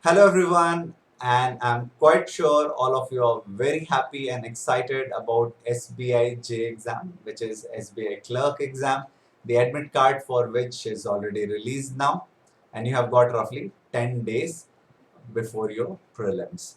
Hello everyone, and I'm quite sure all of you are very happy and excited about SBI J exam, which is SBI Clerk exam, the admit card for which is already released now, and you have got roughly 10 days before your prelims.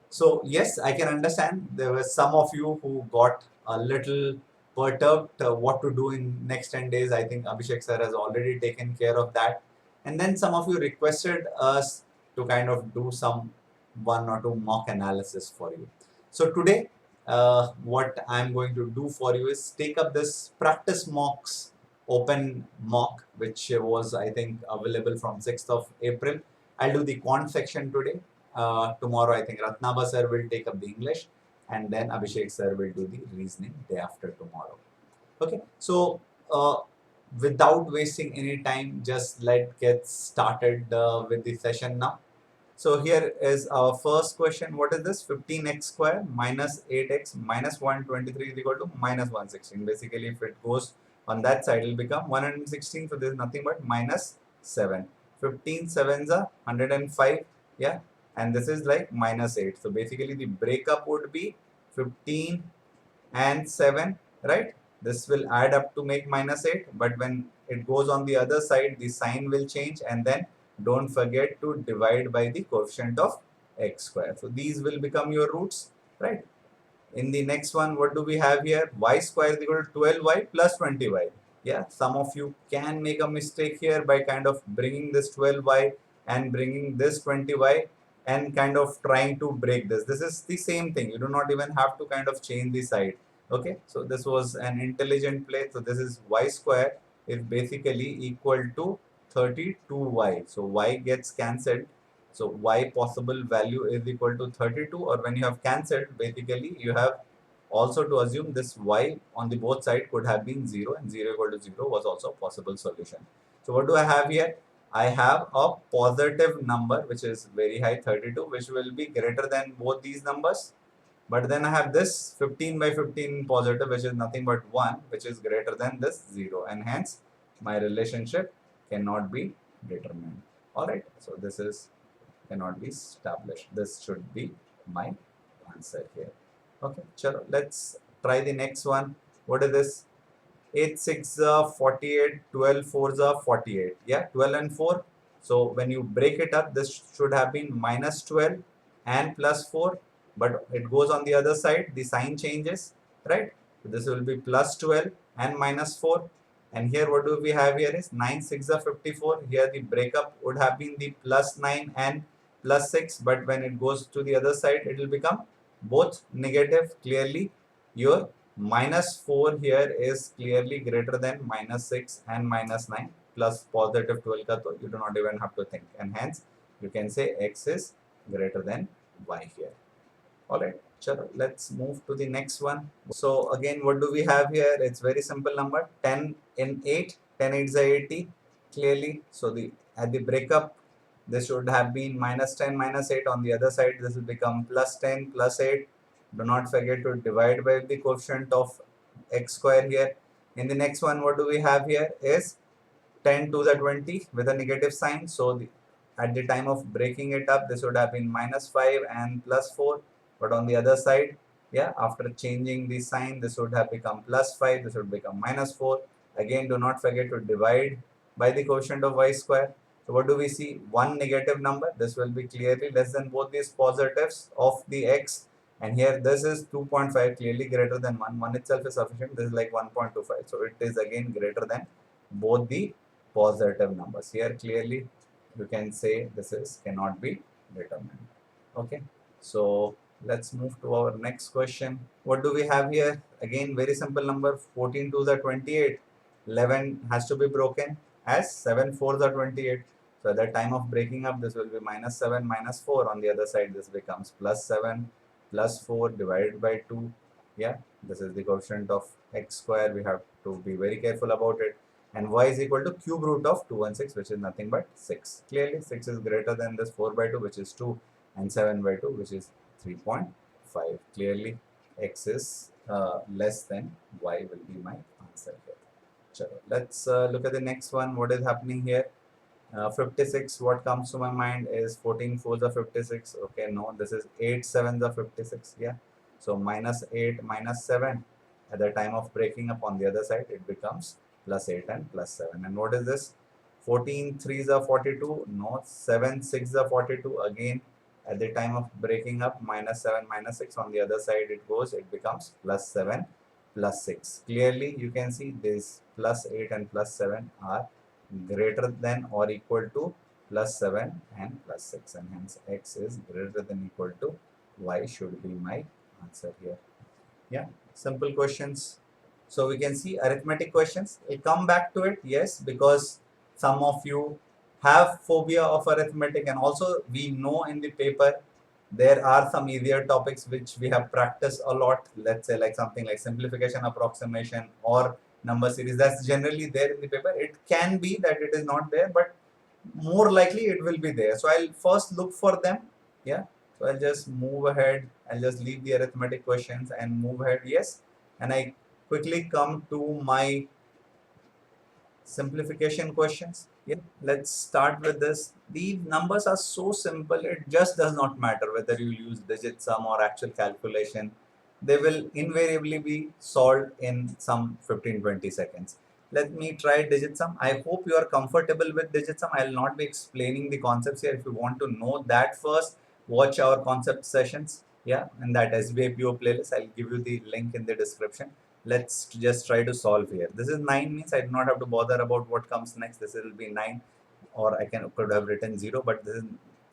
So yes, I can understand there were some of you who got a little perturbed what to do in next 10 days. I think Abhishek sir has already taken care of that. And then some of you requested us to kind of do some one or two mock analysis for you. So today, what I'm going to do for you is take up this practice mocks open mock, which was I think available from 6th of April. I'll do the quant section today. Tomorrow, I think Ratnaba sir will take up the English, and then Abhishek sir will do the reasoning day after tomorrow. Okay, so without wasting any time, just let's get started with the session now. So here is our first question. What is this? 15x square minus 8x minus 123 is equal to minus 116. Basically, if it goes on that side, it will become 116. So there is nothing but minus 7. 15 sevens are 105. Yeah. And this is like minus 8. So basically, the breakup would be 15 and 7, right? This will add up to make minus 8. But when it goes on the other side, the sign will change, and then don't forget to divide by the coefficient of x square. So these will become your roots, right? In the next one, what do we have here? Y square is equal to 12y plus 20y. Yeah, some of you can make a mistake here by kind of bringing this 12y and bringing this 20y and kind of trying to break this. This is the same thing. You do not even have to kind of change the side. Okay, so this was an intelligent play. So this is y square is basically equal to 32y. So y gets cancelled. So y possible value is equal to 32, or when you have cancelled, basically you have also to assume this y on the both side could have been 0, and 0 equal to 0 was also a possible solution. So what do I have here? I have a positive number which is very high, 32, which will be greater than both these numbers. But then I have this 15 by 15 positive, which is nothing but 1, which is greater than this 0. And hence, my relationship cannot be determined. Alright, so this is cannot be established. This should be my answer here. Okay, chalo, let's try the next one. What is this? 8 6 48, 12 4 48. Yeah, 12 and 4. So when you break it up, this should have been minus 12 and plus 4, but it goes on the other side, the sign changes, right? So this will be plus 12 and minus 4. And here what do we have here is 9 6 54. Here the breakup would have been the plus 9 and plus 6, but when it goes to the other side, it will become both negative. Clearly, your minus 4 here is clearly greater than minus 6 and minus 9 plus positive 12 ka to you do not even have to think, and hence you can say x is greater than y here. Alright, chalo, let's move to the next one. So again, what do we have here? It's very simple number, 10 in 8, 10 8 is 80 clearly. So the at the breakup, this should have been minus 10 minus 8. On the other side, this will become plus 10 plus 8. Do not forget to divide by the coefficient of x square here. In the next one, what do we have here is 10 to the 20 with a negative sign. So at the time of breaking it up, this would have been minus 5 and plus 4. But on the other side, yeah, after changing the sign, this would have become plus 5. This would become minus 4. Again, do not forget to divide by the quotient of y square. So what do we see? One negative number. This will be clearly less than both these positives of the x. And here this is 2.5, clearly greater than 1. 1 itself is sufficient. This is like 1.25. So it is again greater than both the positive numbers. Here clearly you can say this is cannot be determined. Okay. So let's move to our next question. What do we have here? Again, very simple number, 14 to the 28. 11 has to be broken as 7 4 the 28. So at the time of breaking up, this will be minus 7 minus 4. On the other side, this becomes plus 7 plus 4 divided by 2. Yeah, this is the quotient of x square. We have to be very careful about it. And y is equal to cube root of 216, which is nothing but 6. Clearly, 6 is greater than this 4 by 2, which is 2, and 7 by 2, which is 3.5. Clearly, x is less than y will be my answer here. Chalo, let's look at the next one. What is happening here? 56, what comes to my mind is 14 fours are 56. Okay, no, this is 8 sevens are 56. Yeah, so minus 8 minus 7. At the time of breaking up on the other side, it becomes plus 8 and plus 7. And what is this? 14 threes are 42. No, 7 6 are 42. Again, at the time of breaking up, minus 7 minus 6. On the other side, it goes, it becomes plus 7 plus 6. Clearly, you can see this plus 8 and plus 7 are greater than or equal to plus 7 and plus 6, and hence x is greater than equal to y should be my answer here. Yeah, simple questions. So we can see arithmetic questions. We'll come back to it, yes, because some of you have phobia of arithmetic, and also we know in the paper there are some easier topics which we have practiced a lot. Let's say like something like simplification, approximation, or number series. That's generally there in the paper. It can be that it is not there, but more likely it will be there. So I'll first look for them. Yeah. So I'll just move ahead. I'll just leave the arithmetic questions and move ahead. Yes. And I quickly come to my simplification questions. Yeah, let's start with this. The numbers are so simple, it just does not matter whether you use digit sum or actual calculation. They will invariably be solved in some 15-20 seconds. Let me try digit sum. I hope you are comfortable with digit sum. I will not be explaining the concepts here. If you want to know that first, watch our concept sessions. Yeah, in that SBI PO playlist, I'll give you the link in the description. Let's just try to solve here. This is 9, means I do not have to bother about what comes next. This will be 9, or I could have written 0, but this is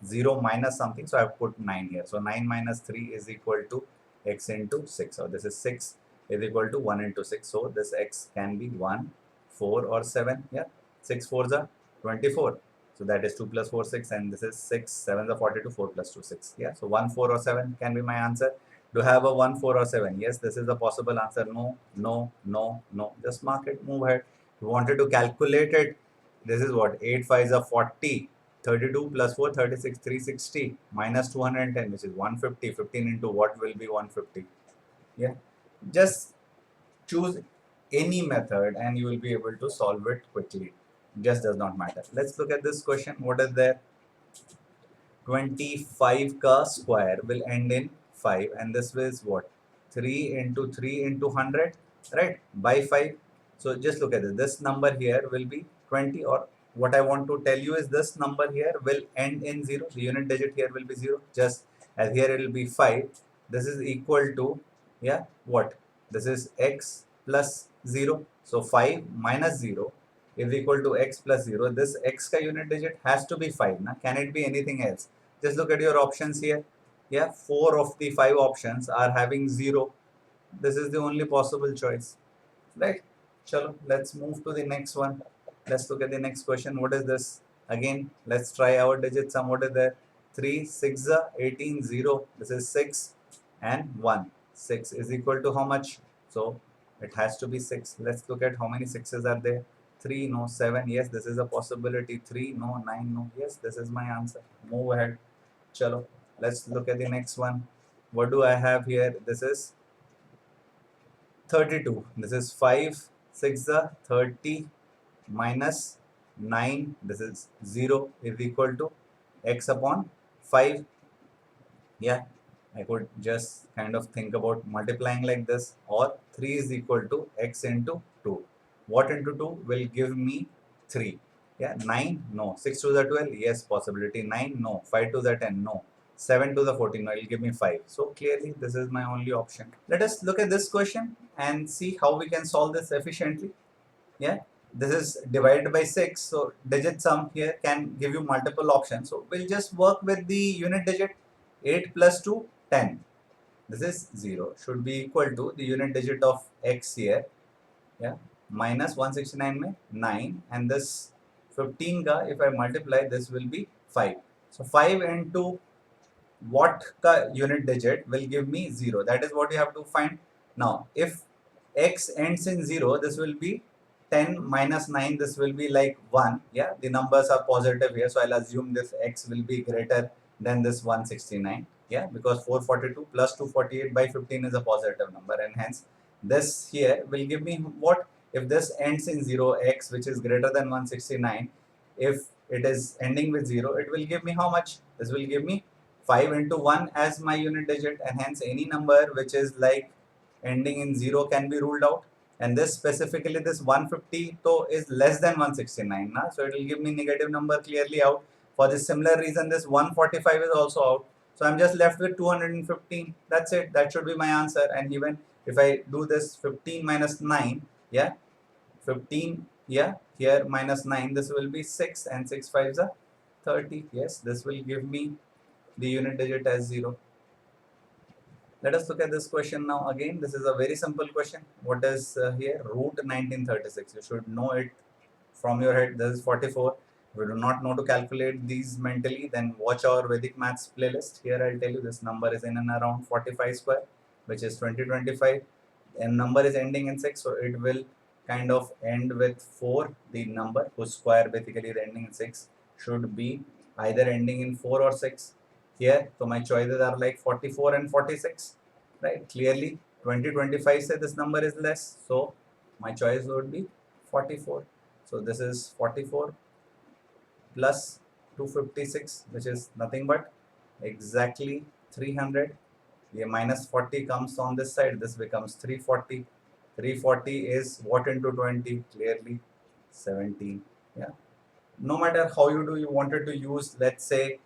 0 minus something, so I have put 9 here. So 9 minus 3 is equal to x into 6. So this is 6 is equal to 1 into 6. So this x can be 1, 4 or 7. Yeah, 6 fours are 24. So that is 2 plus 4 6, and this is 6 7 are 42, 4 plus 2 6. Yeah, so 1 4 or 7 can be my answer. Do have a 1 4 or 7? Yes, this is a possible answer. No, no, no, no. Just mark it, move ahead. If you wanted to calculate it, this is what 8 5s are 40. 32 plus 4 36, 360 minus 210, which is 150. 15 into what will be 150? Yeah, just choose any method and you will be able to solve it quickly. Just does not matter. Let's look at this question. What is there? 25 ka square will end in 5, and this is what? 3 into 3 into 100, right? By 5. So just look at this. This number here will be 20, or what I want to tell you is this number here will end in 0. The unit digit here will be 0. Just as here it will be 5. This is equal to, yeah, what? This is x plus 0. So 5 minus 0 is equal to x plus 0. This x ka unit digit has to be 5. Na? Can it be anything else? Just look at your options here. Yeah, 4 of the 5 options are having 0. This is the only possible choice. Right? Chalo, let's move to the next one. Let's look at the next question. What is this? Again, let's try our digit sum. What is there? 3, 6, 18, 0. This is 6 and 1. 6 is equal to how much? So it has to be 6. Let's look at how many 6s are there. 3, no. 7, yes, this is a possibility. 3, no. 9, no. Yes, this is my answer. Move ahead. Chalo, let's look at the next one. What do I have here? This is 32. This is 5, 6 30 minus 9. This is 0 is equal to x upon 5. Yeah, I could just kind of think about multiplying like this, or 3 is equal to x into 2. What into 2 will give me 3? Yeah, 9, no. 6 to the 12, yes, possibility. 9, no. 5 to the 10, no. 7 to the 14, no, it will give me 5. So clearly, this is my only option. Let us look at this question and see how we can solve this efficiently. Yeah, this is divided by 6. So digit sum here can give you multiple options. So we'll just work with the unit digit. 8 plus 2, 10. This is 0. Should be equal to the unit digit of x here. Yeah, minus 169 mein 9, and this 15 ka if I multiply, this will be 5. So 5 into what ka unit digit will give me 0. That is what you have to find. Now if x ends in 0, this will be 10 minus 9, this will be like 1. Yeah, the numbers are positive here, so I'll assume this x will be greater than this 169. Yeah, because 442 plus 248 by 15 is a positive number, and hence this here will give me what? If this ends in 0, x which is greater than 169, if it is ending with 0, it will give me how much? This will give me 5 into 1 as my unit digit, and hence any number which is like ending in 0 can be ruled out. And this specifically, this 150 so is less than 169, na? So it will give me negative number clearly out. For this similar reason, this 145 is also out. So I'm just left with 215. That's it. That should be my answer. And even if I do this 15 minus 9, yeah, 15, yeah, here minus 9, this will be 6, and 6 5s are 30. Yes, this will give me the unit digit as 0. Let us look at this question now. Again, this is a very simple question. What is here? Root 1936. You should know it from your head. This is 44. If you do not know to calculate these mentally, then watch our Vedic Maths playlist. Here I'll tell you this number is in and around 45 square, which is 2025. And number is ending in 6, so it will kind of end with 4. The number whose square basically is ending in 6 should be either ending in 4 or 6 here. So my choices are like 44 and 46, right? Clearly 2025 says this number is less, so my choice would be 44. So this is 44 plus 256, which is nothing but exactly 300. Yeah, minus 40 comes on this side, this becomes 340. 340 is what into 20? Clearly 17. Yeah, no matter how you do, you wanted to use, let's say,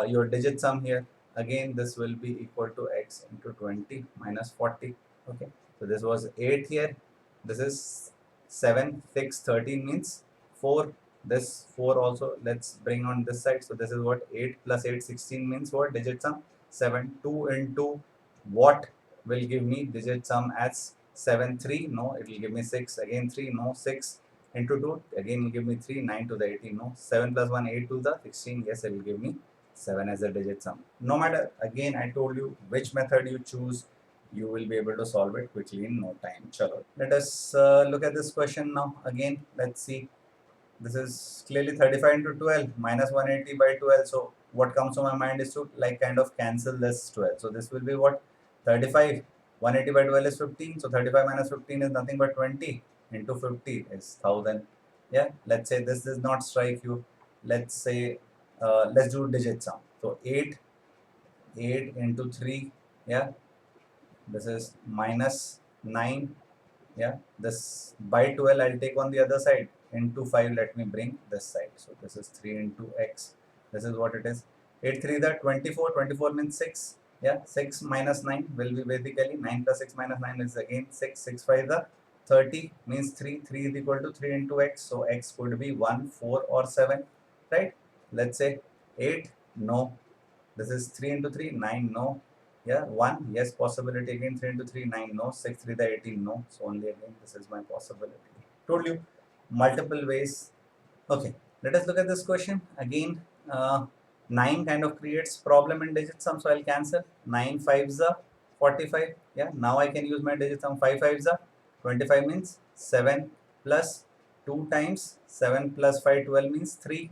your digit sum here. Again, this will be equal to x into 20 minus 40. Okay, so this was 8 here. This is 7, 6, 13 means 4. This 4 also, let's bring on this side. So this is what 8 plus 8, 16 means what? Digit sum 7. 2 into what will give me digit sum as 7? 3. No, it will give me 6. Again 3. No, 6 into 2, again will give me 3, 9 to the 18, no, 7 plus 1, 8 to the 16, yes, it will give me 7 as a digit sum. No matter, again I told you, which method you choose, you will be able to solve it quickly in no time. Chalo. Let us look at this question now. Again, let's see. This is clearly 35 into 12 minus 180 by 12. So what comes to my mind is to like kind of cancel this 12. So this will be what? 35. 180 by 12 is 15. So 35 minus 15 is nothing but 20 into 50 is 1000. Yeah. Let's say this does not strike you. Let's say, let's do digit sum. So 8 into 3. Yeah. This is minus 9. Yeah, this by 12 I'll take on the other side, into 5 let me bring this side. So this is 3 into x. This is what it is. 8 3 the 24. 24 means 6. Yeah, 6 minus 9 will be basically 9 plus 6 minus 9 is again 6. 6 5 the 30 means 3. 3 is equal to 3 into x. So x could be 1, 4 or 7, right? Let's say 8. No. This is 3 into 3, 9. No. Yeah, 1, yes, possibility. Again 3 into 3, 9, no. 6 3 the 18, no. So only again this is my possibility. Told you multiple ways. Okay, let us look at this question again. 9 kind of creates problem in digit sum, so I'll cancel. 9 5s are 45. Yeah, now I can use my digit sum. 5 5s are 25 means 7 plus 2 times 7 plus 5 12 means 3.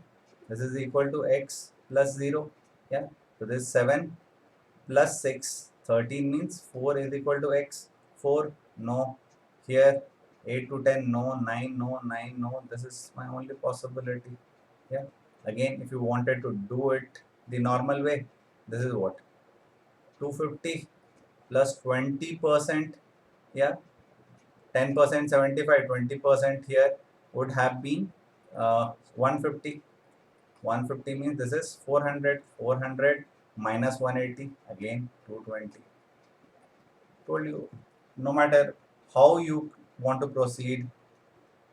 This is equal to x plus 0. Yeah, so this is 7 plus 6, 13 means 4 is equal to x. 4, no. Here 8 to 10, no. 9, no. 9, no. This is my only possibility. Yeah, again if you wanted to do it the normal way, this is what? 250 plus 20%. Yeah, 10% 75, 20% here would have been 150. 150 means this is 400. 400 minus 180, again 220. Told you, no matter how you want to proceed,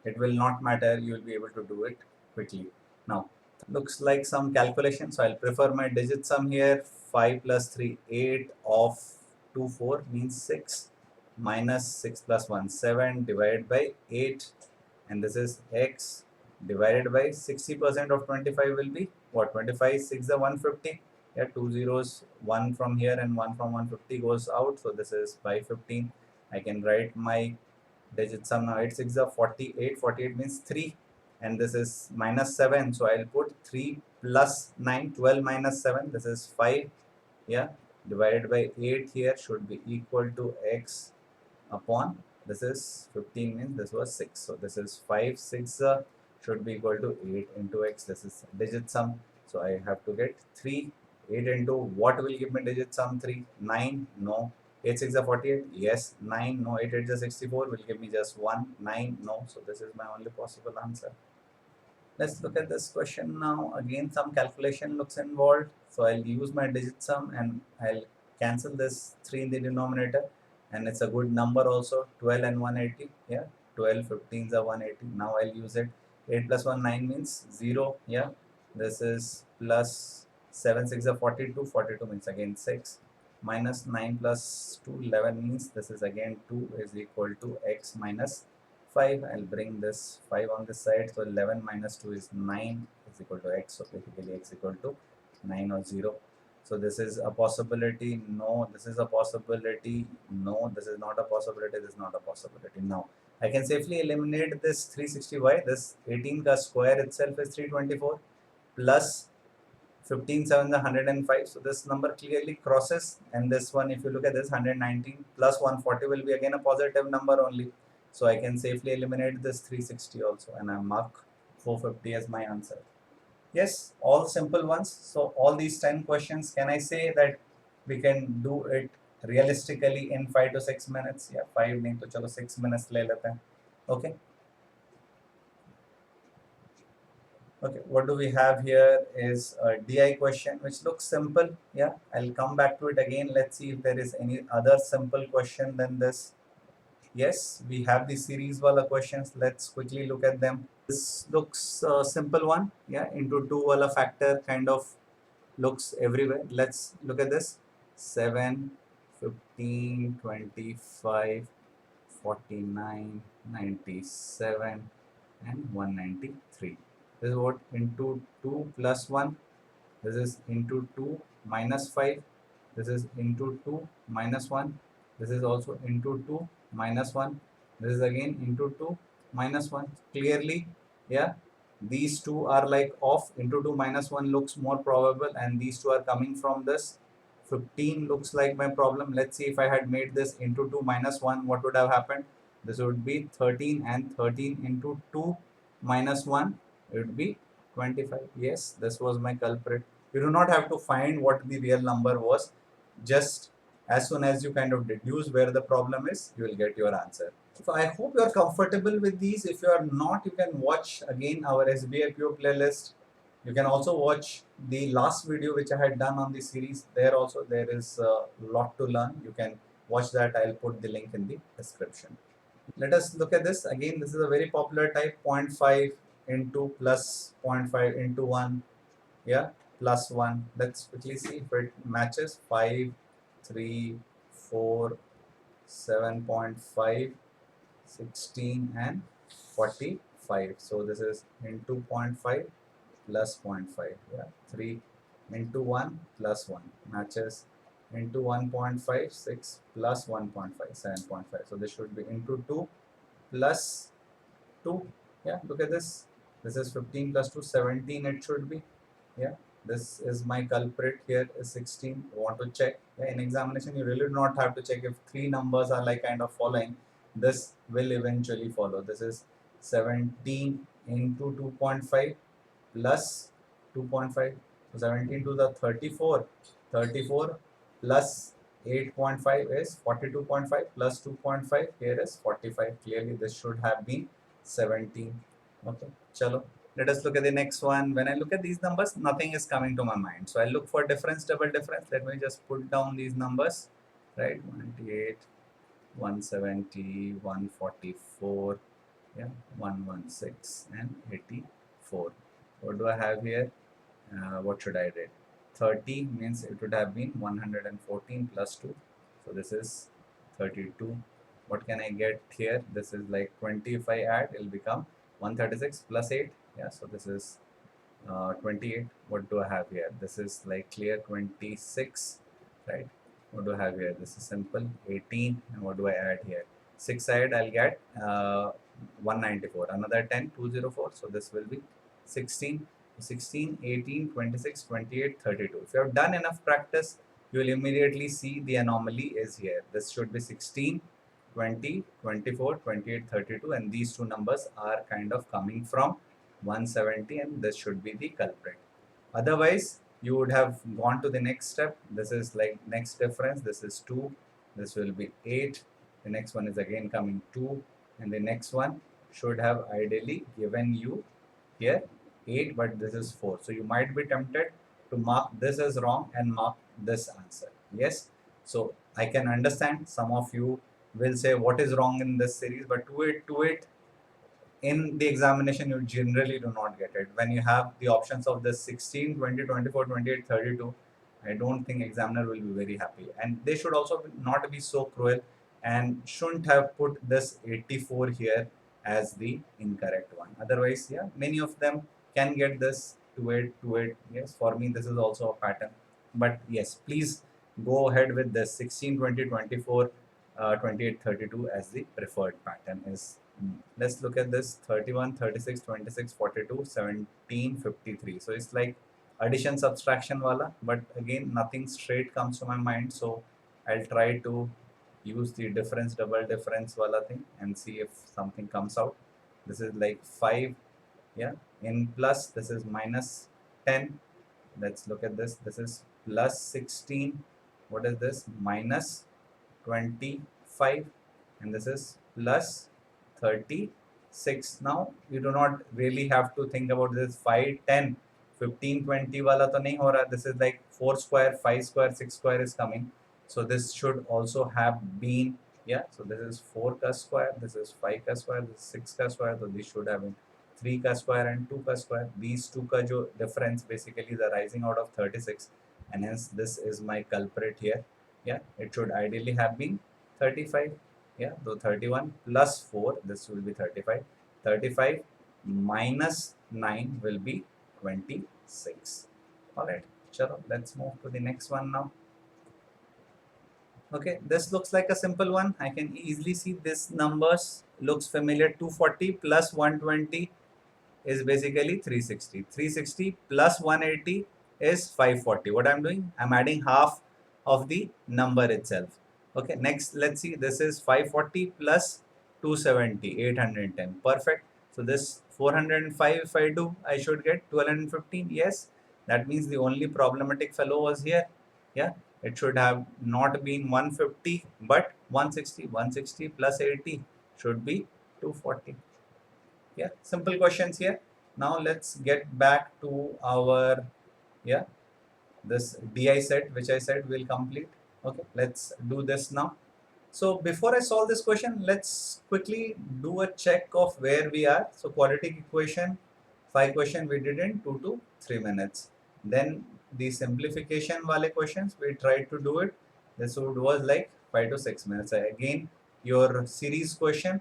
it will not matter, you will be able to do it quickly. Now looks like some calculation, so I'll prefer my digit sum here. 5 plus 3 8 of 2 4 means 6 minus 6 plus 1 7 divided by 8, and this is x divided by 60% of 25 will be what? 25 6 the 150. Yeah, 2 zeros, 1 from here and 1 from 150 goes out, so this is by 15. I can write my digit sum now. 8 6 are 48. 48 means 3, and this is minus 7, so I'll put 3 plus 9. 12 minus 7, this is 5. Yeah, divided by 8 here should be equal to x upon, this is 15 means this was 6, so this is 5 6 should be equal to 8 into x. This is digit sum. So I have to get 3. 8 into what will give me digit sum 3? 9? No. 8 6 are 48? Yes. 9? No. 8 8 is 64 will give me just 1. 9? No. So this is my only possible answer. Let's look at this question now. Again, some calculation looks involved. So I'll use my digit sum and I'll cancel this 3 in the denominator. And it's a good number also, 12 and 180. Yeah, 12, 15s are 180. Now I'll use it. 8 plus 1, 9 means 0. Yeah, this is plus 7, 6 are 42. 42 means again 6. Minus 9 plus 2, 11 means this is again 2 is equal to x minus 5. I'll bring this 5 on this side. So 11 minus 2 is 9 is equal to x. So basically x equal to 9 or 0. So this is a possibility. No, this is a possibility. No, this is not a possibility. This is not a possibility. Now I can safely eliminate this 360y. This 18 ka square itself is 324 plus 15 7 is 105. So this number clearly crosses, and this one, if you look at this, 119 plus 140 will be again a positive number only. So I can safely eliminate this 360 also, and I mark 450 as my answer. Yes, all simple ones. So all these 10 questions, can I say that we can do it realistically in 5 to 6 minutes? Yeah, 5 नहीं तो चलो 6 minutes ले लेते हैं. Okay. Okay, what do we have here is a DI question which looks simple. Yeah, I'll come back to it again. Let's see if there is any other simple question than this. Yes, we have the series wala questions. Let's quickly look at them. This looks a simple one. Yeah, into 2 wala factor kind of looks everywhere. Let's look at this. 7, 15, 25, 49, 97 and 193. This is what into 2 plus 1. This is into 2 minus 5. This is into 2 minus 1. This is also into 2 minus 1. This is again into 2 minus 1. Clearly, yeah, these two are like off. Into 2 minus 1 looks more probable, and these two are coming from this. 15 looks like my problem. Let's see if I had made this into 2 minus 1, what would have happened? This would be 13, and 13 into 2 minus 1, it would be 25. Yes, this was my culprit. You do not have to find what the real number was. Just as soon as you kind of deduce where the problem is, you will get your answer. So I hope you are comfortable with these. If you are not, you can watch again our SBI PO playlist. You can also watch the last video which I had done on the series. There also there is a lot to learn. You can watch that. I'll put the link in the description. Let us look at this. Again, this is a very popular type, 0.5 into plus 0.5 into 1. Yeah, plus 1. Let's quickly see if it matches. 5, 3, 4, 7.5, 16 and 45. So this is into 0.5 plus 0.5. Yeah, 3 into 1 plus 1 matches. Into 1.5, 6 plus 1.5, 7.5. So this should be into 2 plus 2. Yeah, look at this. This is 15 plus 2, 17 it should be. Yeah, this is my culprit here is 16. You want to check. Yeah, in examination, you really do not have to check if 3 numbers are like kind of following. This will eventually follow. This is 17 into 2.5 plus 2.5. So 17 to the 34. 34 plus 8.5 is 42.5 plus 2.5 here is 45. Clearly this should have been 17. Okay, chalo. Let us look at the next one. When I look at these numbers, nothing is coming to my mind. So I look for difference, double difference. Let me just put down these numbers. Right, 198, 170, 144, yeah, 116 and 84. What do I have here? What should I read? 30 means it would have been 114 plus 2. So this is 32. What can I get here? This is like 20. If I add, it will become 136 plus 8. Yeah, so this is 28. What do I have here? This is like clear 26, right? What do I have here? This is simple 18. And what do I add here? 6 side, I'll get 194. Another 10, 204. So this will be 16. 16, 18, 26, 28, 32. If you have done enough practice, you will immediately see the anomaly is here. This should be 16, 20, 24, 28, 32, and these two numbers are kind of coming from 170, and this should be the culprit. Otherwise, you would have gone to the next step. This is like next difference. This is 2. This will be 8. The next one is again coming 2. And the next one should have ideally given you here 8, but this is 4. So you might be tempted to mark this as wrong and mark this answer. Yes. So I can understand some of you will say what is wrong in this series, but to it in the examination you generally do not get it. When you have the options of this 16, 20, 24, 28, 32, I don't think examiner will be very happy. And they should also not be so cruel and shouldn't have put this 84 here as the incorrect one. Otherwise, yeah, many of them can get this 28. Yes, for me this is also a pattern. But yes, please go ahead with this 16, 20, 24, 28, 32 as the preferred pattern is. Let's look at this 31, 36, 26, 42, 17, 53. So it's like addition subtraction wala, but again nothing straight comes to my mind, so I'll try to use the difference, double difference wala thing and see if something comes out. This is like 5, yeah, in plus, this is minus 10. Let's look at this. This is plus 16. What is this? Minus 25, and this is plus 36. Now you do not really have to think about this 5, 10, 15, 20 wala to nahi ho raha. This is like 4 square, 5 square, 6 square is coming. So this should also have been, yeah, so this is 4 ka square, this is 5 ka square, this is 6 ka square, so this should have been 3 ka square and 2 ka square. These two ka jo difference basically is arising out of 36, and hence this is my culprit here. Yeah, it should ideally have been 35. Yeah, so 31 plus 4, this will be 35. 35 minus 9 will be 26. Alright, chalo, let's move to the next one now. Okay, this looks like a simple one. I can easily see this numbers looks familiar. 240 plus 120 is basically 360. 360 plus 180 is 540. What I'm doing? I'm adding half of the number itself. Okay, next let's see. This is 540 plus 270, 810. Perfect. So this 405 if I do, I should get 1215. Yes, that means the only problematic fellow was here. Yeah, it should have not been 150 but 160. 160 plus 80 should be 240. Yeah, simple questions here. Now let's get back to our, yeah, this DI set which I said we'll complete. Okay, let's do this now. So before I solve this question, let's quickly do a check of where we are. So quadratic equation, 5 question we did in 2 to 3 minutes. Then the simplification wale questions, we tried to do it. This was like 5 to 6 minutes. Again, your series question,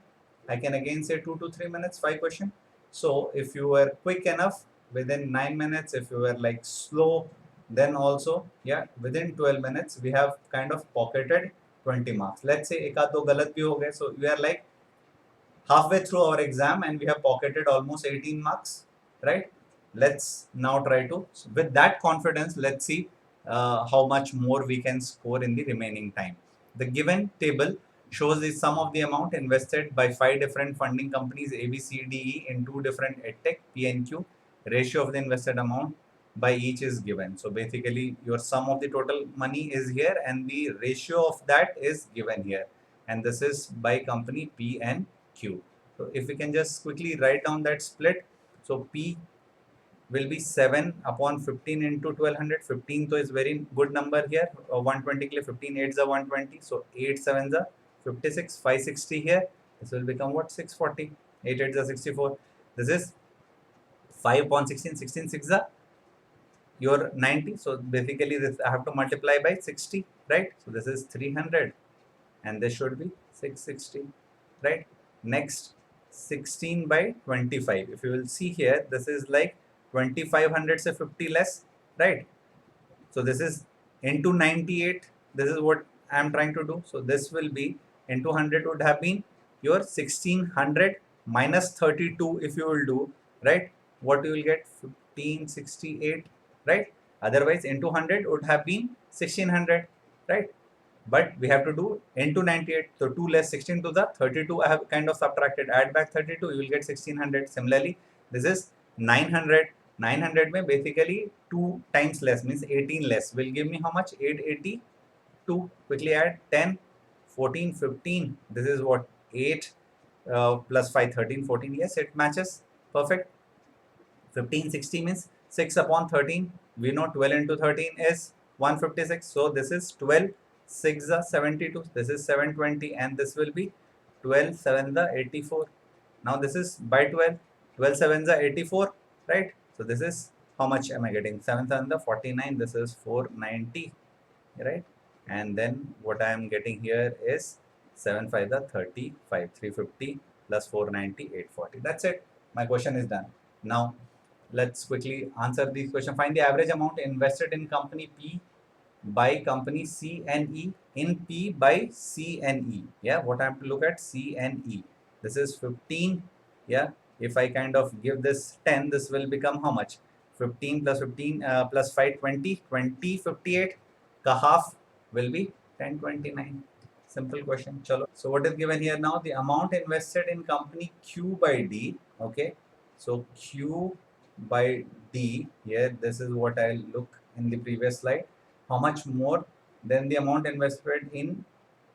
I can again say 2 to 3 minutes, 5 question. So if you were quick enough, within 9 minutes, if you were like slow, then also, yeah, within 12 minutes, we have kind of pocketed 20 marks. Let's say एक आध दो गलत भी हो गए, so we are like halfway through our exam and we have pocketed almost 18 marks, right? Let's now try to, with that confidence, let's see how much more we can score in the remaining time. The given table shows the sum of the amount invested by 5 different funding companies A, B, C, D, E in 2 different edtech P and Q. Ratio of the invested amount by each is given. So basically your sum of the total money is here and the ratio of that is given here, and this is by company P and Q. So if we can just quickly write down that split. So P will be 7 upon 15 into 1200. 15 so is very good number here. 120 ke liye 15 8s are 120. So 8 7s are 56. 560 here. This will become what? 640. 8 8s are 64. This is 5 upon 16. 16 6s are your 90. So basically this I have to multiply by 60, right? So this is 300 and this should be 660, right? Next, 16 by 25. If you will see here, this is like 2500 say 50 less, right? So this is into 98. This is what I am trying to do. So this will be into 100 would have been your 1600 minus 32 if you will do, right? What you will get? 1568, right? Otherwise into 100 would have been 1600, right? But we have to do into 98. So 2 less 16 to the 32 I have kind of subtracted. Add back 32, you will get 1600. Similarly, this is 900, 900 में basically 2 times less means 18 less will give me how much? 882. Quickly add 10, 14, 15. This is what? 8 plus 5, 13, 14. Yes, it matches. Perfect. 15, 60 means 6 upon 13. We know 12 into 13 is 156. So this is 12, 6 is 72. This is 720 and this will be 12, 7 is 84. Now this is by 12. 12, 7 is 84, right? So this is how much am I getting? 7, 7 is 49. This is 490, right? And then what I am getting here is 7, 5 is 35. 350 plus 490, 840. That's it. My question is done. Now let's quickly answer these questions. Find the average amount invested in company P by company C and E in P by C and E. Yeah, what I have to look at? C and E. This is 15. Yeah, if I kind of give this 10, this will become how much? 15 plus 15 plus 5, 20. 20, 58. Ka half will be 1029. Simple question. Chalo. So what is given here now? The amount invested in company Q by D. Okay. So Q by D here, this is what I'll look in the previous slide. How much more than the amount invested in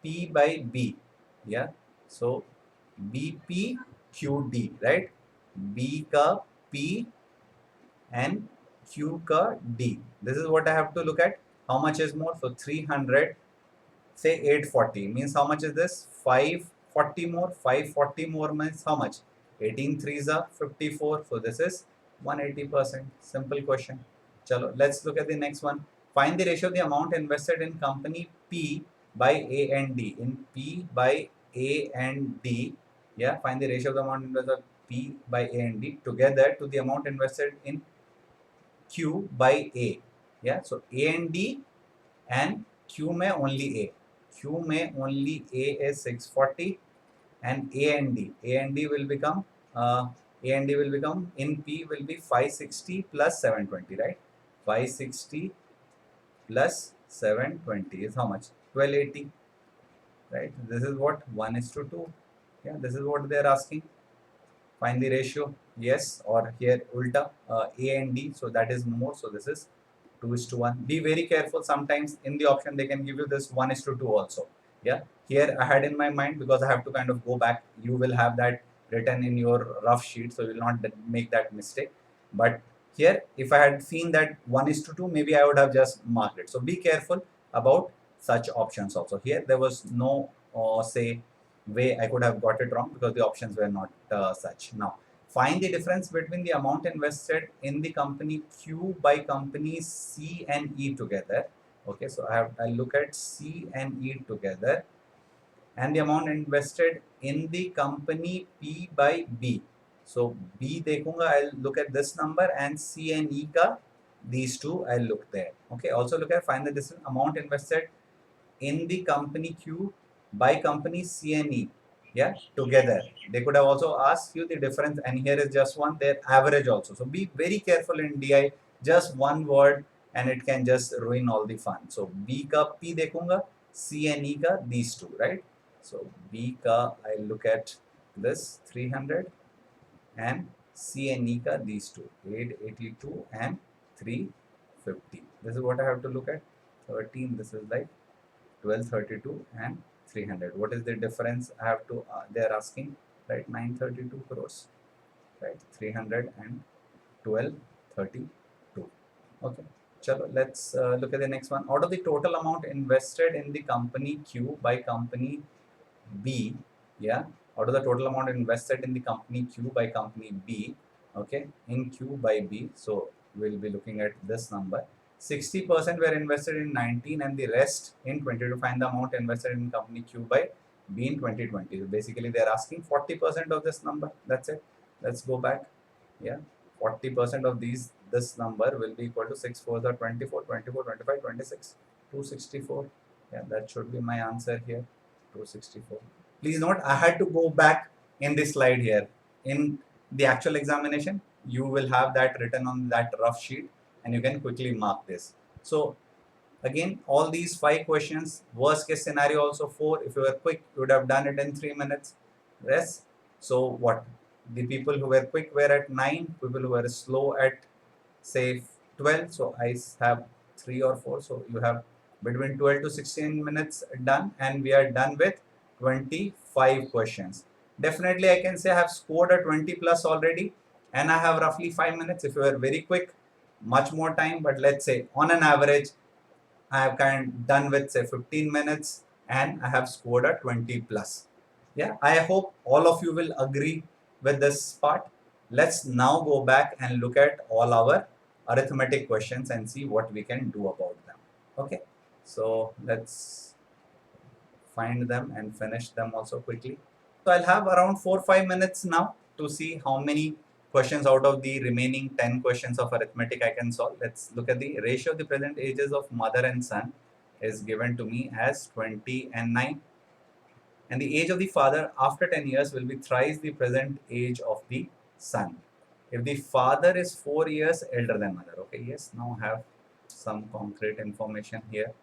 P by B? Yeah. So BPQD, right? B ka P and Q ka D. This is what I have to look at. How much is more? So 300, say 840 means how much is this? 540 more. 540 more means how much? 18 threes are 54. So this is 180%. Simple question. Chalo, let's look at the next one. Find the ratio of the amount invested in company P by A and D. In P by A and D, yeah, find the ratio of the amount invested P by A and D together to the amount invested in Q by A. Yeah, so A and D and Q में only A. Q में only A is 640 and A and D will become in P will be 560 plus 720, right? 560 plus 720 is how much? 1280, right? This is what 1:2. Yeah, this is what they are asking. Find the ratio. Yes, or here ulta A and D. So that is more. So this is 2:1. Be very careful. Sometimes in the option they can give you this 1:2 also. Yeah. Here I had in my mind because I have to kind of go back. You will have that written in your rough sheet, so you will not make that mistake. But here, if I had seen that 1:2, maybe I would have just marked it. So be careful about such options also. Here there was no say way I could have got it wrong because the options were not such. Now find the difference between the amount invested in the company Q by company C and E together. Okay, so I'll look at C and E together and the amount invested in the company P by B. So B देखूंगा, I'll look at this number and C and E का these two I'll look there. Okay, also look at find the difference amount invested in the company Q by company C and E. Yeah, together. They could have also asked you the difference, and here is just one, their average also. So be very careful in DI, just one word and it can just ruin all the fun. So B ka P देखूंगा, C and E ka these two, right? So B ka I look at this 300 and C and E ka these two 882 and 350. This is what I have to look at. 13. This is like 1232 and 300. What is the difference? I have to they are asking, right? 932 crores, right? 300 and 1232. Okay, chalo, let's look at the next one. Out of the total amount invested in the company Q by company B, yeah, out of the total amount invested in the company Q by company B, okay, in Q by B, so we'll be looking at this number. 60% were invested in 19 and the rest in 20 to find the amount invested in company Q by B in 2020. So basically they're asking 40% of this number. That's it. Let's go back. Yeah, 40% of this number will be equal to 6 4s are 24, 24, 25, 26, 264. Yeah, that should be my answer here. 264. Please note, I had to go back in this slide here. In the actual examination, you will have that written on that rough sheet and you can quickly mark this. So again, all these 5 questions, worst case scenario also 4. If you were quick, you would have done it in 3 minutes. Yes. So what? The people who were quick were at 9, people who were slow at say 12. So I have 3 or 4. So you have between 12 to 16 minutes done, and we are done with 25 questions. Definitely I can say I have scored a 20 plus already, and I have roughly 5 minutes. If you are very quick, much more time, but let's say on an average I have kind of done with say 15 minutes and I have scored a 20 plus. Yeah, I hope all of you will agree with this part. Let's now go back and look at all our arithmetic questions and see what we can do about them. Okay, so let's find them and finish them also quickly. So I'll have around 4-5 minutes now to see how many questions out of the remaining 10 questions of arithmetic I can solve. Let's look at the ratio of the present ages of mother and son is given to me as 20 and 9. And the age of the father after 10 years will be thrice the present age of the son. If the father is 4 years elder than mother. Okay, yes, now have some concrete information here.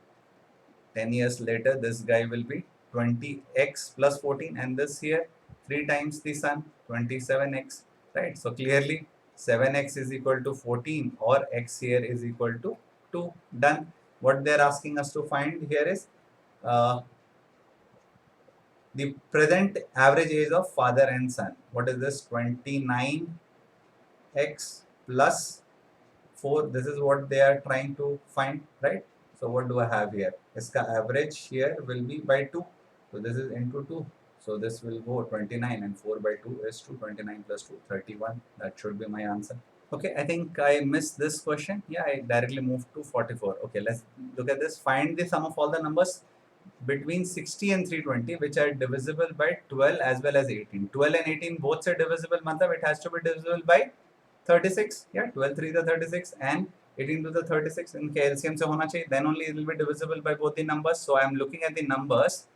10 years later, this guy will be 20x plus 14, and this here 3 times the son, 27x, right? So clearly 7x is equal to 14, or x here is equal to 2. Done. What they're asking us to find here is uh, the present average age of father and son. What is this? 29x plus 4. This is what they are trying to find, right? So what do I have here? Iska average here will be by 2. So this is into 2. So this will go 29, and 4 by 2 is 2. 29 plus 2, 31. That should be my answer. Okay, I think I missed this question. Yeah, I directly moved to 44. Okay, let's look at this. Find the sum of all the numbers between 60 and 320 which are divisible by 12 as well as 18. 12 and 18 both are divisible, matlab it has to be divisible by 36. Yeah, 12 3 the 36 and 18 to the 36 in LCM se hona chahiye, then only it will be divisible by both the numbers. So I am looking at the numbers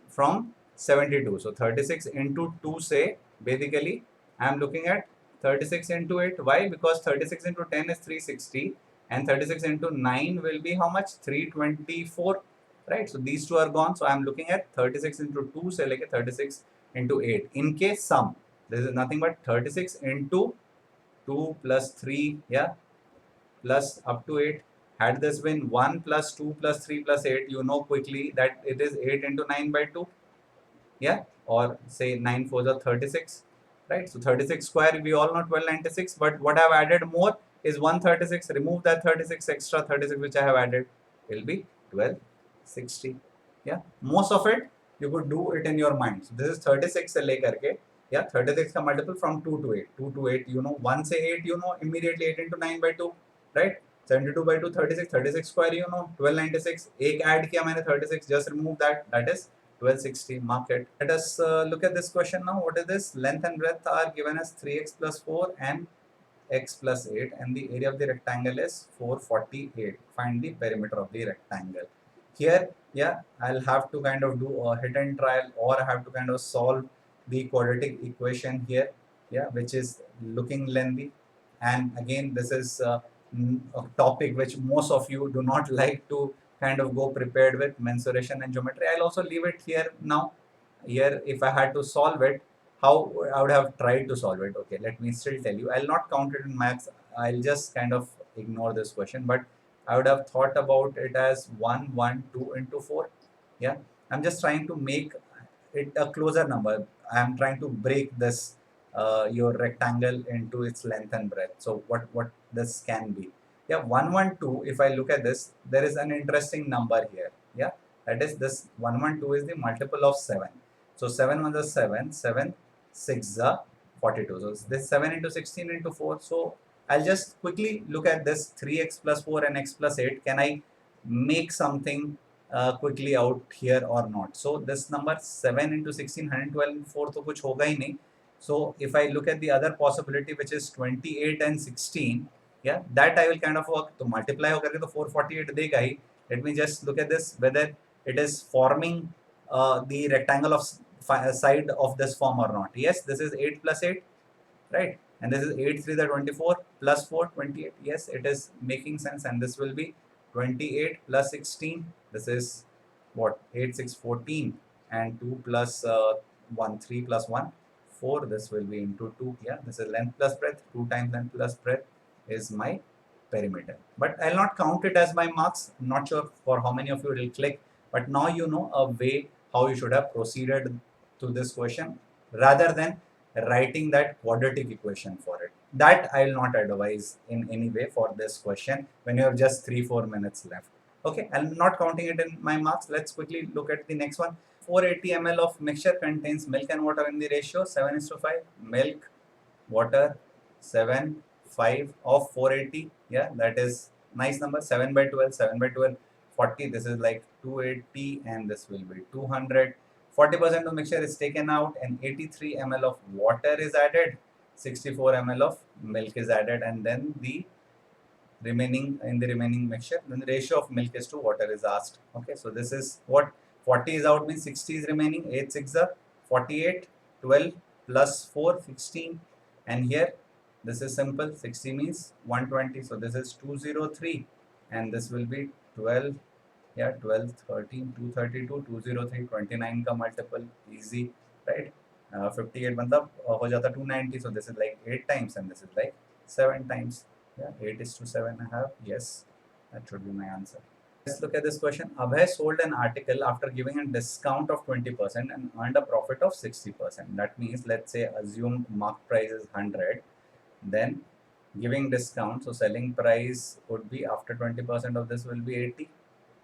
from 72. So 36 into 2 say basically I am looking at 36 into 8. Why? Because 36 into 10 is 360 and 36 into 9 will be how much? 324, right? So these two are gone. So I am looking at 36 into 2 say like 36 into 8. In case sum, this is nothing but 36 into 2 plus 3, yeah, plus up to 8. Had this been 1 plus 2 plus 3 plus 8, you know quickly that it is 8 into 9 by 2. Yeah, or say 9 4s are 36, right? So 36 square, we all know 1296, but what I've added more is 136. Remove that 36, extra 36 which I have added will be 1260. Yeah, most of it you could do it in your mind. So this is 36 se lekar ke, yeah, 36 ka multiple from 2 to 8. 2 to 8, you know, 1 say 8, you know, immediately 8 into 9 by 2, right? 72 by 2, 36, 36 square, you know, 1296. एक add किया मैंने 36, just remove that, that is 1260, mark it. Let us look at this question now. What is this? Length and breadth are given as 3x plus 4 and x plus 8, and the area of the rectangle is 448. Find the perimeter of the rectangle. Here, yeah, I'll have to kind of do a hit and trial, or I have to kind of solve the quadratic equation here, yeah, which is looking lengthy. And again, this is a topic which most of you do not like to kind of go prepared with, mensuration and geometry. I'll also leave it here now. Here, if I had to solve it, how I would have tried to solve it. Okay, let me still tell you. I'll not count it in maths. I'll just kind of ignore this question, but I would have thought about it as 1, 1, 2 into 4. Yeah, I'm just trying to make it a closer number. I'm trying to break this your rectangle into its length and breadth. So what this can be? Yeah, 112. If I look at this, there is an interesting number here. Yeah, that is this 112 is the multiple of 7. So 7 1 is 7, 7 6 is 42. So this 7 into 16 into 4. So I'll just quickly look at this 3x plus 4 and x plus 8. Can I make something quickly out here or not? So this number 7 into 16, 112, 4 to kuch hoga hi nahi. So if I look at the other possibility, which is 28 and 16, yeah, that I will kind of work to multiply ho karke to 448 dega hi. Let me just look at this, whether it is forming the rectangle of side of this form or not. Yes, this is 8 plus 8, right? And this is 8 3 the 24 plus 4 28. Yes, it is making sense, and this will be 28 plus 16. This is what? 8 6 14, and 2 plus 1 3 plus 1 4, this will be into 2. Yeah, this is length plus breadth. 2 times length plus breadth is my perimeter. But I'll not count it as my marks. I'm not sure for how many of you will click, but now you know a way how you should have proceeded to this question rather than writing that quadratic equation for it. That I will not advise in any way for this question when you have just 3-4 minutes left. Okay, I'm not counting it in my marks. Let's quickly look at the next one. 480 ml of mixture contains milk and water in the ratio 7:5. Milk, water, 7, 5 of 480. Yeah, that is nice number. 7 by 12, 7 by 12, 40. This is like 280 and this will be 200. 40% of mixture is taken out and 83 ml of water is added. 64 ml of milk is added, and then the remaining mixture, then the ratio of milk is to water is asked. Okay, so this is what 40 is out, means 60 is remaining. 8 6 are 48, 12 plus 4 16, and here this is simple. 60 means 120, so this is 203, and this will be 12. Yeah, 12 13 232 203 29 का multiple, easy, right? 58 मतलब हो जाता 290, so this is like 8 times and this is like 7 times. Yeah, 8:7.5. Yes, that should be my answer. Let's look at this question. Abhay sold an article after giving a discount of 20% and earned a profit of 60%. That means, let's say, assumed mark price is 100, then giving discount, so selling price would be after 20% of this will be 80,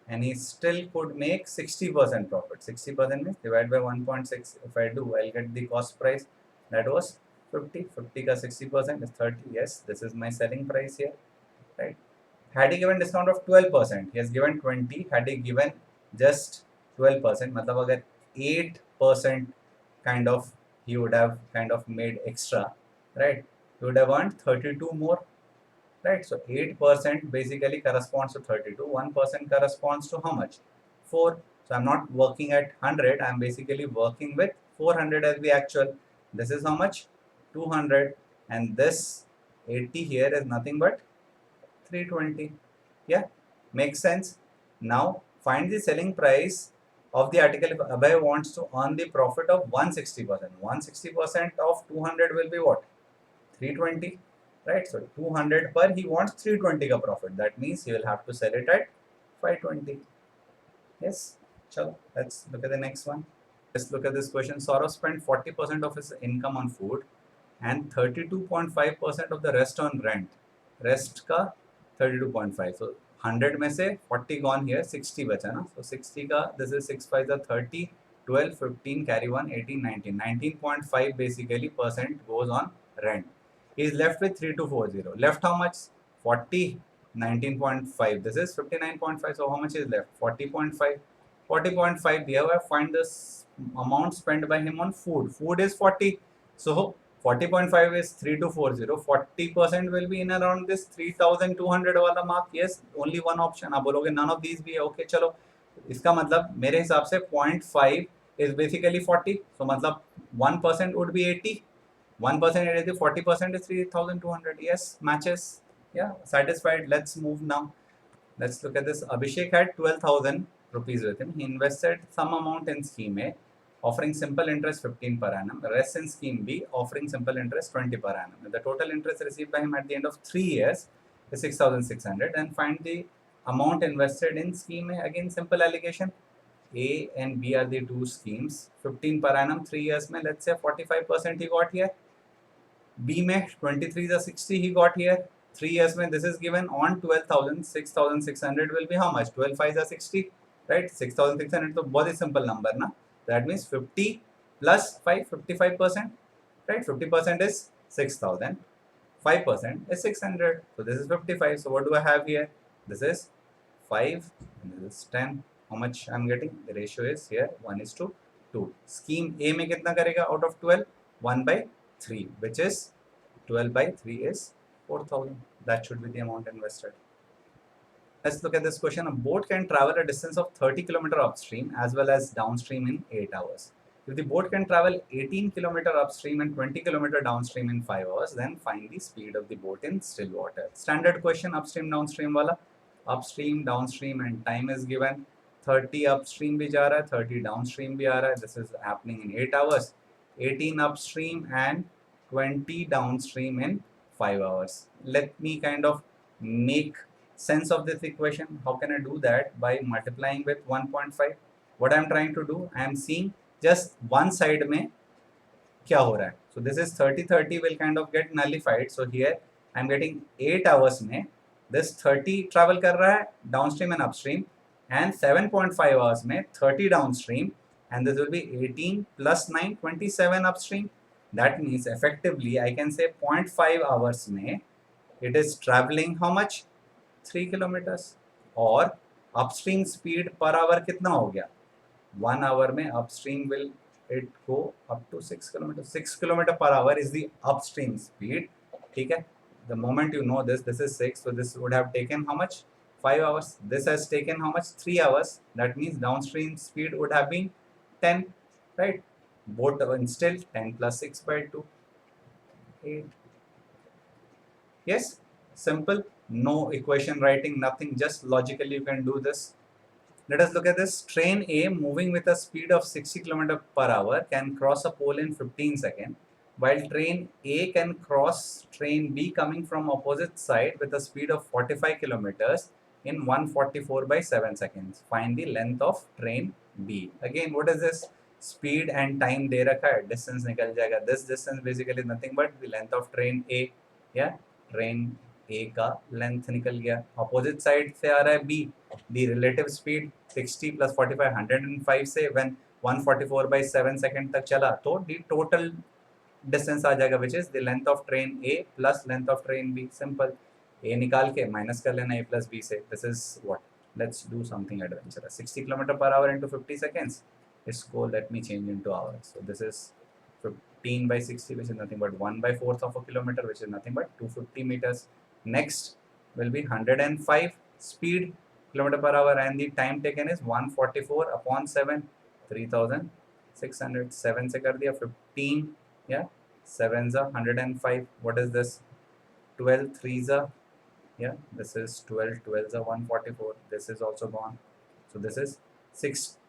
and he still could make 60% profit. 60% means divide by 1.6. If I do, I'll get the cost price. That was 50. 50 ka 60% is 30. Yes, this is my selling price here, right? Had he given discount of 12%, he has given 20. Had he given just 12%, मतलब अगर 8% kind of he would have kind of made extra, right? He would have earned 32 more, right? So 8% basically corresponds to 32. 1% corresponds to how much? 4. So I'm not working at 100. I'm basically working with 400 as the actual. This is how much? 200. And this 80 here is nothing but 320. Yeah, makes sense. Now find the selling price of the article if Abhay wants to earn the profit of 160%. 160% of 200 will be what? 320, right? So 200 per, he wants 320 ka profit. That means he will have to sell it at 520. Yes. Chalo, let's look at the next one. Let's look at this question. Saurav spent 40% of his income on food and 32.5% of the rest on rent. Rest ka 32.5. So 100 में से 40 gone here, 60 बचा ना. So 60 का, this is 6 5 is 30, 12, 15, carry 1, 18, 19. 19.5 basically percent goes on rent. He is left with 3240. Left how much? 40, 19.5. This is 59.5. So how much is left? 40.5. 40.5 दिया हुआ है. Find this amount spent by him on food. Food is 40. So 40.5 is 3240. 40% will be in around this 3200 वाला mark. Yes, only one option. आप बोलोगे none of these भी है. Okay, चलो. इसका मतलब मेरे हिसाब से 0.5 is basically 40. So मतलब 1% would be 80. 1% is 80. 40% is 3200. Yes, matches. Yeah, satisfied. Let's move now. Let's look at this. Abhishek had 12,000 rupees with him. He invested some amount in scheme A, offering simple interest 15 per annum. The rest in scheme B, offering simple interest 20 per annum. The total interest received by him at the end of 3 years is 6,600. And find the amount invested in scheme A. Again, simple allocation. A and B are the two schemes. 15 per annum, 3 years mein, let's say 45% he got here. B में 23 is 60 he got here. 3 years में this is given on 12,000. 6,600 will be how much? 12 5 is 60, right? 6,600 तो बहुत ही simple number ना. That means 50 plus 5, 55%, right? 50% is 6,000. 5% is 600. So this is 55. So what do I have here? This is 5 and this is 10. How much I'm getting? The ratio is here 1:2. Scheme A में कितना करेगा out of 12? 1 by 3, which is 12 by 3 is 4,000. That should be the amount invested. Let's look at this question. A boat can travel a distance of 30 km upstream as well as downstream in 8 hours. If the boat can travel 18 km upstream and 20 km downstream in 5 hours, then find the speed of the boat in still water. Standard question, upstream, downstream wala. Upstream, downstream and time is given. 30 upstream भी जा रहा है, 30 downstream भी आ रहा है. This is happening in 8 hours. 18 upstream and 20 downstream in 5 hours. Let me kind of make sense of this equation. How can I do that? By multiplying with 1.5. What I'm trying to do, I am seeing just one side में क्या हो रहा है. So this is 30 will kind of get nullified. So here I'm getting 8 hours में this 30 travel कर रहा है downstream and upstream, and 7.5 hours में 30 downstream, and this will be 18 plus 9, 27 upstream. That means effectively I can say 0.5 hours में it is traveling how much? 3 kilometers. और upstream speed per hour कितना हो गया? 1 hour में upstream will it go up to 6 kilometers. 6 kilometer per hour is the upstream speed. ठीक है? The moment you know this, this is 6, so this would have taken how much? 5 hours. This has taken how much? 3 hours. That means downstream speed would have been 10, right? Both still 10 plus 6 by 2, 8. Yes, simple. No equation writing, nothing. Just logically you can do this. Let us look at this. Train A moving with a speed of 60 km per hour can cross a pole in 15 seconds, while train A can cross train B coming from opposite side with a speed of 45 kilometers in 144 by 7 seconds. Find the length of train B. Again, what is this? Speed and time दे रखा है, distance निकल जाएगा. This distance basically nothing but the length of train A. Yeah, train A का length निकल गया. Opposite side से आ रहा है B. The relative speed 60 plus 45 105 से when 144 by 7 second तक चला तो the total distance आ जाएगा which is the length of train A plus length of train B. Simple. A निकाल के minus कर लेना A plus B से. This is what? Let's do something adventurous. 60 km per hour into 50 seconds. इसको let me change into hours. So this is 15 by 60 which is nothing but 1 by 4th of a kilometer which is nothing but 250 meters. Next will be 105 speed kilometer per hour and the time taken is 144 upon 7, 3600. 7 से कर दिया 15, yeah, 7s are 105. What is this? 12 3s are, yeah, this is 12, 12s are 144. This is also gone. So this is 60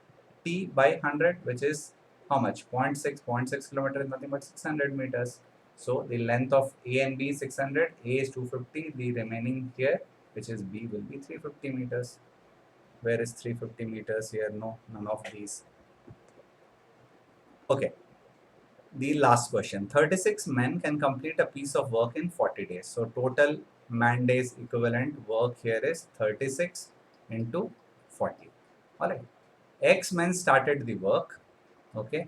by 100 which is how much? 0.6 kilometer is nothing but 600 meters. So the length of A and B is 600, A is 250, the remaining here which is B will be 350 meters. Where is 350 meters here? No, none of these. Okay. The last question. 36 men can complete a piece of work in 40 days. So total man days equivalent work here is 36 into 40. Alright. X men started the work. Okay.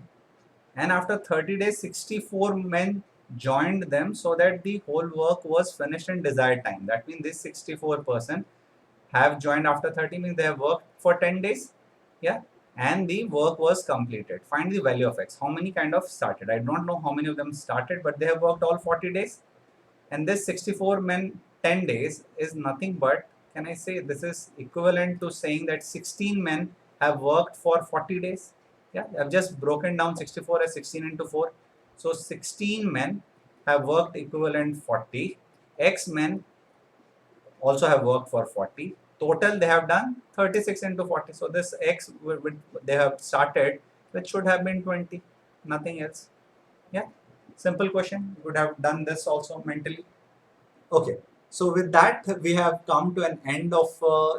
And after 30 days, 64 men joined them so that the whole work was finished in desired time. That means this 64% have joined after 30 means they have worked for 10 days, yeah, and the work was completed. Find the value of X. How many kind of started? I don't know how many of them started, but they have worked all 40 days. And this 64 men 10 days is nothing but, can I say, this is equivalent to saying that 16 men have worked for 40 days. Yeah, I've just broken down 64 as 16 into 4. So 16 men have worked equivalent 40. X men also have worked for 40. Total they have done 36 into 40. So this X they have started, which should have been 20. Nothing else. Yeah. Simple question. You would have done this also mentally. Okay. So with that, we have come to an end of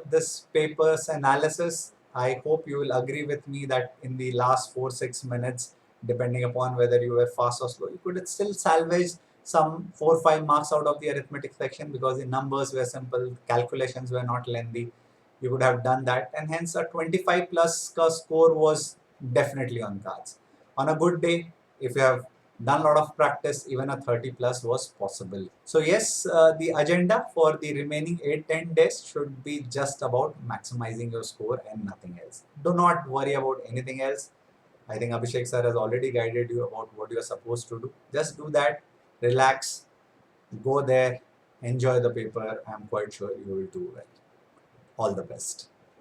this paper's analysis. I hope you will agree with me that in the last 4-6 minutes, depending upon whether you were fast or slow, you could still salvage some 4-5 marks out of the arithmetic section because the numbers were simple, calculations were not lengthy. You would have done that, and hence a 25 plus score was definitely on cards. On a good day, if you have done a lot of practice, even a 30 plus was possible. So yes, the agenda for the remaining 8-10 days should be just about maximizing your score and nothing else. Do not worry about anything else. I think Abhishek sir has already guided you about what you are supposed to do. Just do that, relax, go there, enjoy the paper. I'm quite sure you will do well. All the best.